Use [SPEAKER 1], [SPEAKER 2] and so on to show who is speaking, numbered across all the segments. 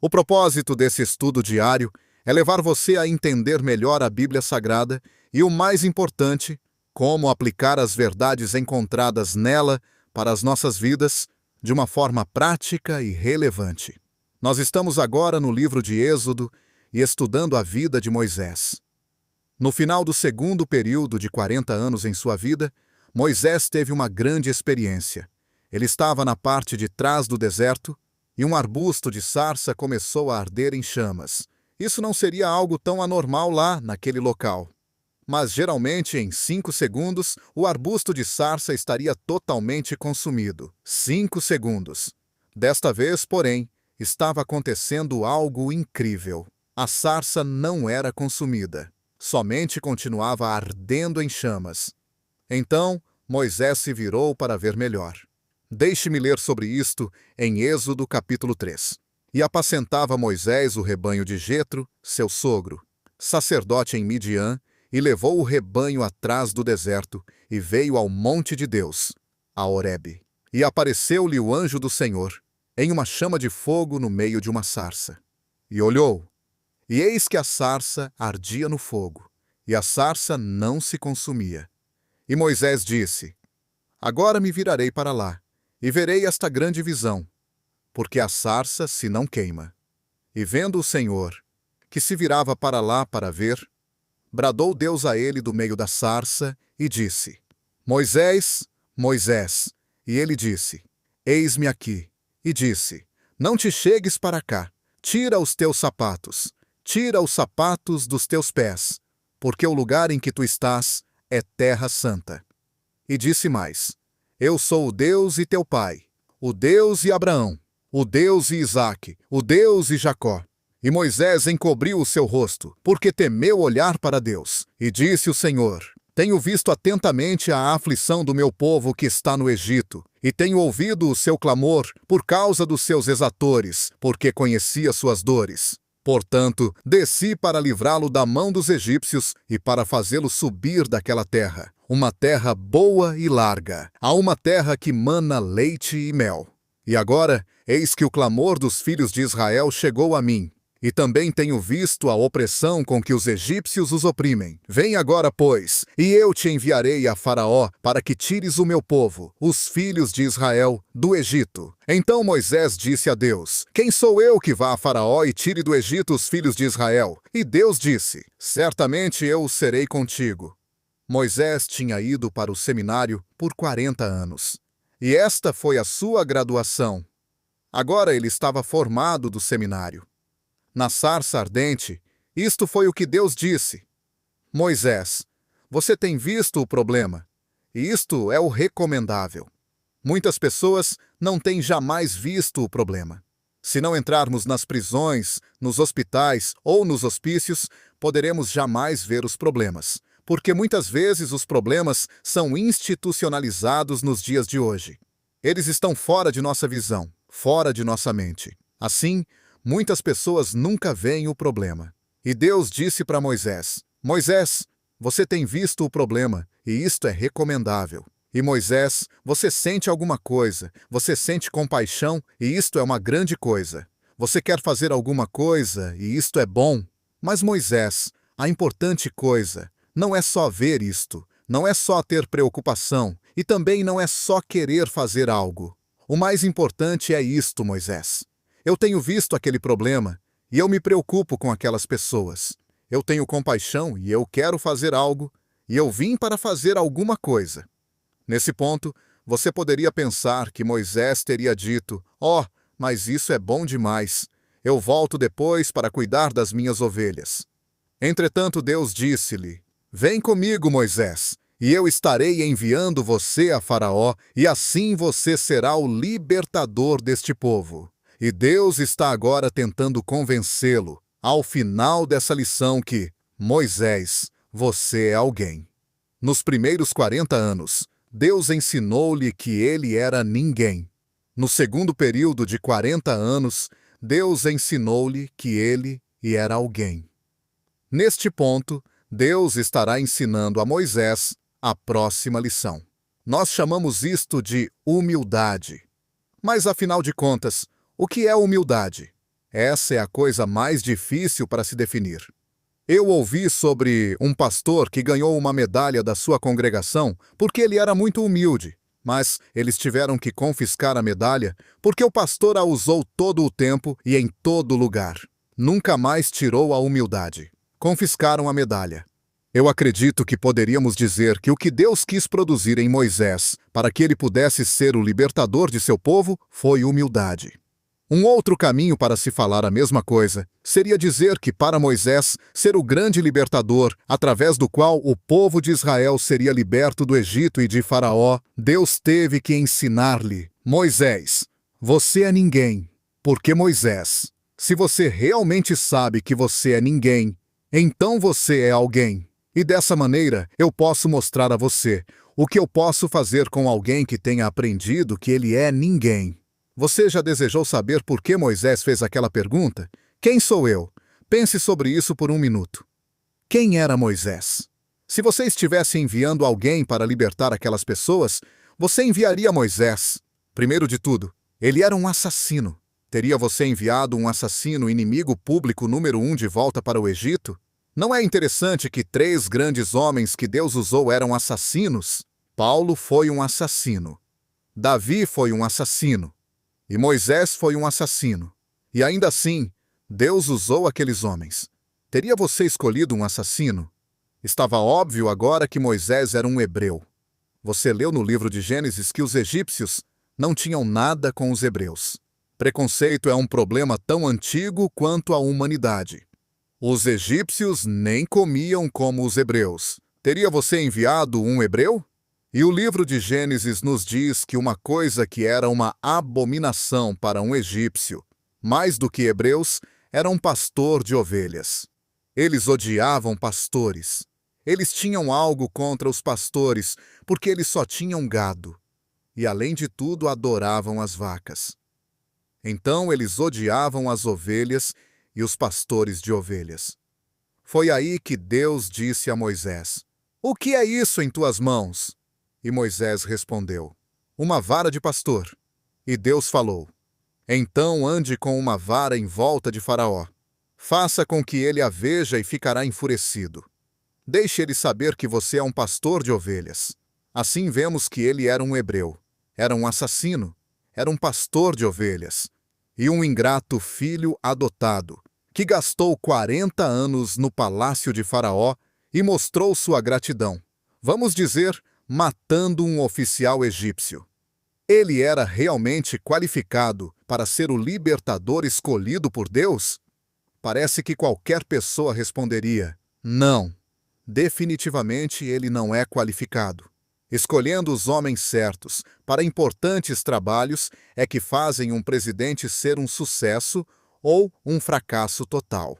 [SPEAKER 1] O propósito desse estudo diário é levar você a entender melhor a Bíblia Sagrada e, o mais importante, como aplicar as verdades encontradas nela para as nossas vidas de uma forma prática e relevante. Nós estamos agora no livro de Êxodo e estudando a vida de Moisés. No final do segundo período de 40 anos em sua vida, Moisés teve uma grande experiência. Ele estava na parte de trás do deserto e um arbusto de sarça começou a arder em chamas. Isso não seria algo tão anormal lá, naquele local. Mas geralmente, em 5 segundos, o arbusto de sarça estaria totalmente consumido. 5 segundos. Desta vez, porém, estava acontecendo algo incrível. A sarça não era consumida. Somente continuava ardendo em chamas. Então, Moisés se virou para ver melhor. Deixe-me ler sobre isto em Êxodo capítulo 3. E apacentava Moisés o rebanho de Jetro, seu sogro, sacerdote em Midian, e levou o rebanho atrás do deserto, e veio ao monte de Deus, a Horebe. E apareceu-lhe o anjo do Senhor, em uma chama de fogo no meio de uma sarça. E olhou, e eis que a sarça ardia no fogo, e a sarça não se consumia. E Moisés disse: Agora me virarei para lá, e verei esta grande visão, porque a sarça se não queima. E vendo o Senhor, que se virava para lá para ver, bradou Deus a ele do meio da sarça, e disse: Moisés, Moisés. E ele disse: Eis-me aqui. E disse: Não te chegues para cá, tira os teus sapatos, tira os sapatos dos teus pés, porque o lugar em que tu estás é terra santa. E disse mais: Eu sou o Deus e teu pai, o Deus de Abraão, o Deus de Isaque, o Deus de Jacó. E Moisés encobriu o seu rosto, porque temeu olhar para Deus. E disse o Senhor: Tenho visto atentamente a aflição do meu povo que está no Egito, e tenho ouvido o seu clamor por causa dos seus exatores, porque conhecia suas dores. Portanto, desci para livrá-lo da mão dos egípcios e para fazê-lo subir daquela terra, uma terra boa e larga, a uma terra que mana leite e mel. E agora, eis que o clamor dos filhos de Israel chegou a mim, e também tenho visto a opressão com que os egípcios os oprimem. Vem agora, pois, e eu te enviarei a Faraó para que tires o meu povo, os filhos de Israel, do Egito. Então Moisés disse a Deus: Quem sou eu que vá a Faraó e tire do Egito os filhos de Israel? E Deus disse: Certamente eu serei contigo. Moisés tinha ido para o seminário por 40 anos. E esta foi a sua graduação. Agora ele estava formado do seminário. Na sarça ardente, isto foi o que Deus disse: Moisés, você tem visto o problema, e isto é o recomendável. Muitas pessoas não têm jamais visto o problema. Se não entrarmos nas prisões, nos hospitais ou nos hospícios, poderemos jamais ver os problemas, porque muitas vezes os problemas são institucionalizados nos dias de hoje. Eles estão fora de nossa visão, fora de nossa mente. Assim, muitas pessoas nunca veem o problema. E Deus disse para Moisés: Moisés, você tem visto o problema, e isto é recomendável. E Moisés, você sente alguma coisa, você sente compaixão, e isto é uma grande coisa. Você quer fazer alguma coisa, e isto é bom. Mas Moisés, a importante coisa não é só ver isto, não é só ter preocupação, e também não é só querer fazer algo. O mais importante é isto, Moisés. Eu tenho visto aquele problema, e eu me preocupo com aquelas pessoas. Eu tenho compaixão e eu quero fazer algo, e eu vim para fazer alguma coisa. Nesse ponto, você poderia pensar que Moisés teria dito: mas isso é bom demais. Eu volto depois para cuidar das minhas ovelhas. Entretanto, Deus disse-lhe: Vem comigo, Moisés, e eu estarei enviando você a Faraó, e assim você será o libertador deste povo. E Deus está agora tentando convencê-lo, ao final dessa lição, que, Moisés, você é alguém. Nos primeiros 40 anos, Deus ensinou-lhe que ele era ninguém. No segundo período de 40 anos, Deus ensinou-lhe que ele era alguém. Neste ponto, Deus estará ensinando a Moisés a próxima lição. Nós chamamos isto de humildade. Mas, afinal de contas, o que é humildade? Essa é a coisa mais difícil para se definir. Eu ouvi sobre um pastor que ganhou uma medalha da sua congregação porque ele era muito humilde, mas eles tiveram que confiscar a medalha porque o pastor a usou todo o tempo e em todo lugar. Nunca mais tirou a humildade. Confiscaram a medalha. Eu acredito que poderíamos dizer que o que Deus quis produzir em Moisés para que ele pudesse ser o libertador de seu povo foi humildade. Um outro caminho para se falar a mesma coisa seria dizer que para Moisés ser o grande libertador, através do qual o povo de Israel seria liberto do Egito e de Faraó, Deus teve que ensinar-lhe: Moisés, você é ninguém. Porque Moisés, se você realmente sabe que você é ninguém, então você é alguém. E dessa maneira eu posso mostrar a você o que eu posso fazer com alguém que tenha aprendido que ele é ninguém. Você já desejou saber por que Moisés fez aquela pergunta? Quem sou eu? Pense sobre isso por um minuto. Quem era Moisés? Se você estivesse enviando alguém para libertar aquelas pessoas, você enviaria Moisés. Primeiro de tudo, ele era um assassino. Teria você enviado um assassino inimigo público número 1 de volta para o Egito? Não é interessante que 3 grandes homens que Deus usou eram assassinos? Paulo foi um assassino. Davi foi um assassino. E Moisés foi um assassino. E ainda assim, Deus usou aqueles homens. Teria você escolhido um assassino? Estava óbvio agora que Moisés era um hebreu. Você leu no livro de Gênesis que os egípcios não tinham nada com os hebreus. Preconceito é um problema tão antigo quanto a humanidade. Os egípcios nem comiam como os hebreus. Teria você enviado um hebreu? E o livro de Gênesis nos diz que uma coisa que era uma abominação para um egípcio, mais do que hebreus, era um pastor de ovelhas. Eles odiavam pastores. Eles tinham algo contra os pastores, porque eles só tinham gado. E, além de tudo, adoravam as vacas. Então, eles odiavam as ovelhas e os pastores de ovelhas. Foi aí que Deus disse a Moisés: "O que é isso em tuas mãos?" E Moisés respondeu: "Uma vara de pastor." E Deus falou: "Então ande com uma vara em volta de Faraó. Faça com que ele a veja e ficará enfurecido. Deixe ele saber que você é um pastor de ovelhas." Assim vemos que ele era um hebreu, era um assassino, era um pastor de ovelhas e um ingrato filho adotado, que gastou 40 anos no palácio de Faraó e mostrou sua gratidão. Vamos dizer, matando um oficial egípcio. Ele era realmente qualificado para ser o libertador escolhido por Deus? Parece que qualquer pessoa responderia: não. Definitivamente ele não é qualificado. Escolhendo os homens certos para importantes trabalhos é que fazem um presidente ser um sucesso ou um fracasso total.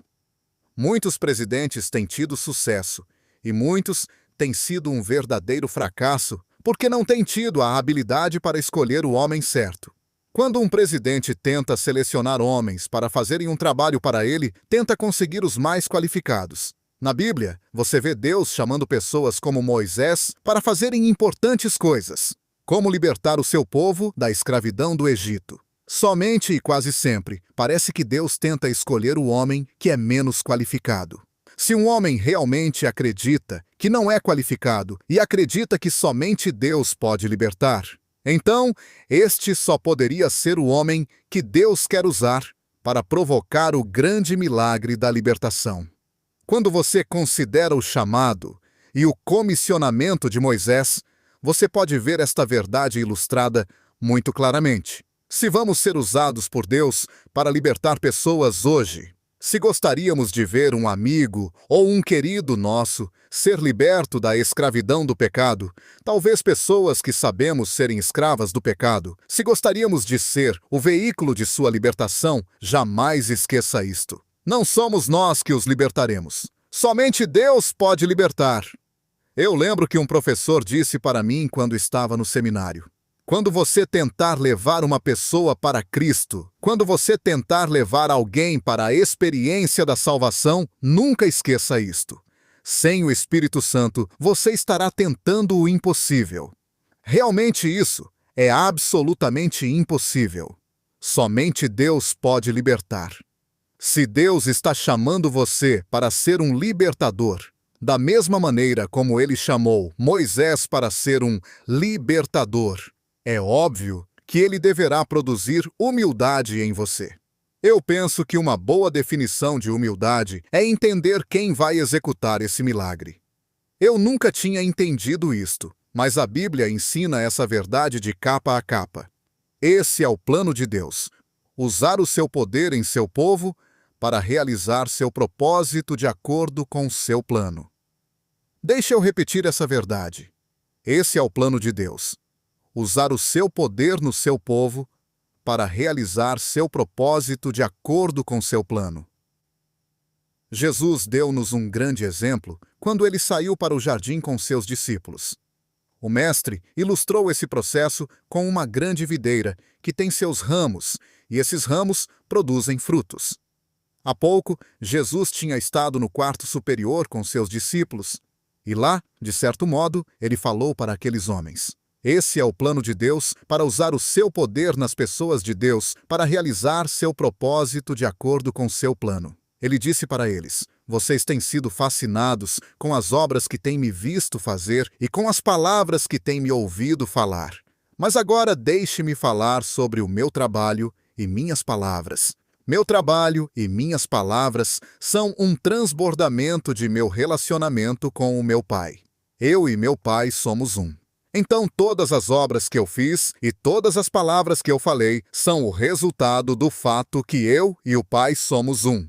[SPEAKER 1] Muitos presidentes têm tido sucesso e muitos têm sido um verdadeiro fracasso porque não têm tido a habilidade para escolher o homem certo. Quando um presidente tenta selecionar homens para fazerem um trabalho para ele, tenta conseguir os mais qualificados. Na Bíblia, você vê Deus chamando pessoas como Moisés para fazerem importantes coisas, como libertar o seu povo da escravidão do Egito. Somente e quase sempre, parece que Deus tenta escolher o homem que é menos qualificado. Se um homem realmente acredita que não é qualificado e acredita que somente Deus pode libertar, então este só poderia ser o homem que Deus quer usar para provocar o grande milagre da libertação. Quando você considera o chamado e o comissionamento de Moisés, você pode ver esta verdade ilustrada muito claramente. Se vamos ser usados por Deus para libertar pessoas hoje, se gostaríamos de ver um amigo ou um querido nosso ser liberto da escravidão do pecado, talvez pessoas que sabemos serem escravas do pecado, se gostaríamos de ser o veículo de sua libertação, jamais esqueça isto. Não somos nós que os libertaremos. Somente Deus pode libertar. Eu lembro que um professor disse para mim quando estava no seminário: quando você tentar levar uma pessoa para Cristo, quando você tentar levar alguém para a experiência da salvação, nunca esqueça isto. Sem o Espírito Santo, você estará tentando o impossível. Realmente isso é absolutamente impossível. Somente Deus pode libertar. Se Deus está chamando você para ser um libertador, da mesma maneira como ele chamou Moisés para ser um libertador, é óbvio que ele deverá produzir humildade em você. Eu penso que uma boa definição de humildade é entender quem vai executar esse milagre. Eu nunca tinha entendido isto, mas a Bíblia ensina essa verdade de capa a capa. Esse é o plano de Deus: usar o seu poder em seu povo para realizar seu propósito de acordo com seu plano. Deixa eu repetir essa verdade. Esse é o plano de Deus: usar o seu poder no seu povo para realizar seu propósito de acordo com seu plano. Jesus deu-nos um grande exemplo quando ele saiu para o jardim com seus discípulos. O Mestre ilustrou esse processo com uma grande videira que tem seus ramos, e esses ramos produzem frutos. Há pouco, Jesus tinha estado no quarto superior com seus discípulos, e lá, de certo modo, ele falou para aqueles homens: esse é o plano de Deus para usar o seu poder nas pessoas de Deus para realizar seu propósito de acordo com seu plano. Ele disse para eles: vocês têm sido fascinados com as obras que têm me visto fazer e com as palavras que têm me ouvido falar. Mas agora deixe-me falar sobre o meu trabalho e minhas palavras. Meu trabalho e minhas palavras são um transbordamento de meu relacionamento com o meu Pai. Eu e meu Pai somos um. Então todas as obras que eu fiz e todas as palavras que eu falei são o resultado do fato que eu e o Pai somos um.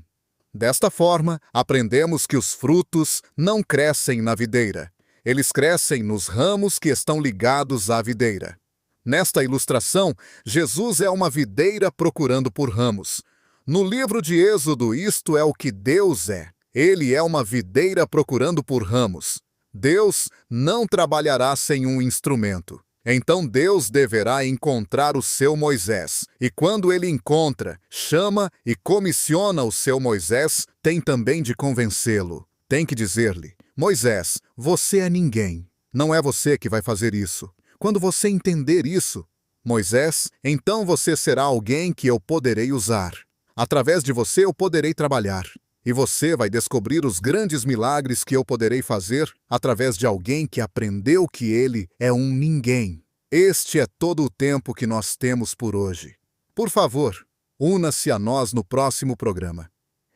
[SPEAKER 1] Desta forma, aprendemos que os frutos não crescem na videira. Eles crescem nos ramos que estão ligados à videira. Nesta ilustração, Jesus é uma videira procurando por ramos. No livro de Êxodo, isto é o que Deus é. Ele é uma videira procurando por ramos. Deus não trabalhará sem um instrumento. Então Deus deverá encontrar o seu Moisés. E quando ele encontra, chama e comissiona o seu Moisés, tem também de convencê-lo. Tem que dizer-lhe: Moisés, você é ninguém. Não é você que vai fazer isso. Quando você entender isso, Moisés, então você será alguém que eu poderei usar. Através de você eu poderei trabalhar. E você vai descobrir os grandes milagres que eu poderei fazer através de alguém que aprendeu que ele é um ninguém. Este é todo o tempo que nós temos por hoje. Por favor, una-se a nós no próximo programa.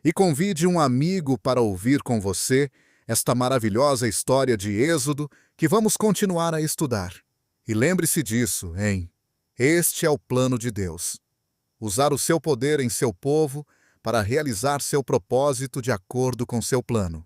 [SPEAKER 1] E convide um amigo para ouvir com você esta maravilhosa história de Êxodo que vamos continuar a estudar. E lembre-se disso, hein? Este é o plano de Deus: usar o seu poder em seu povo para realizar seu propósito de acordo com seu plano.